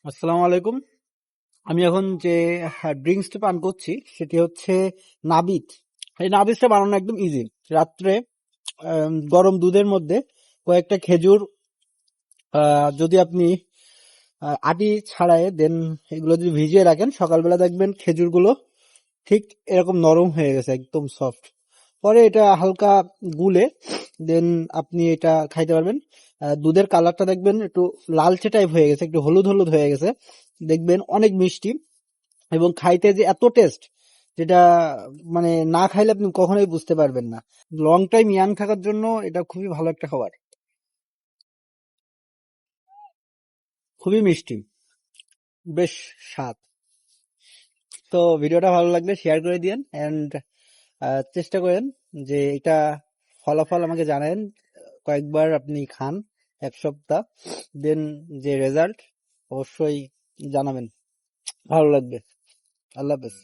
আসসালামু আলাইকুম। আমি এখন যে ড্রিঙ্কসটা পান করছি সেটি হচ্ছে নাবিদ। এই নাবিদটা বানানো একদম ইজি। রাত্রে গরম দুধের মধ্যে কয়েকটা খেজুর, যদি আপনি আটি ছাড়ায় দেন এগুলো যদি ভিজিয়ে রাখেন, সকালবেলা দেখবেন খেজুরগুলো ঠিক এরকম নরম হয়ে গেছে, একদম সফট। পরে এটা হালকা গুলে দেন আপনি এটা খাইতে পারবেন। দুধের কালারটা দেখবেন একটু লালচে টাইপ হয়ে গেছে, একটু হলুদ হলুদ হয়ে গেছে, দেখবেন অনেক মিষ্টি এবং খাইতে যে এত টেস্ট, যেটা মানে না খাইলে আপনি কখনোই বুঝতে পারবেন না। লং টাইম ইয়াং থাকার জন্য এটা খুবই ভালো একটা খাবার, খুবই মিষ্টি, বেশ স্বাদ। তো ভিডিওটা ভালো লাগলে শেয়ার করে দিয়েন এন্ড চেষ্টা করেন যে এটা ফলাফল আমাকে জানেন। কয়েকবার আপনি খান, এক সপ্তাহ, দেন যে রেজাল্ট অবশ্যই জানাবেন, ভালো লাগবে। আল্লাহ হাফেজ।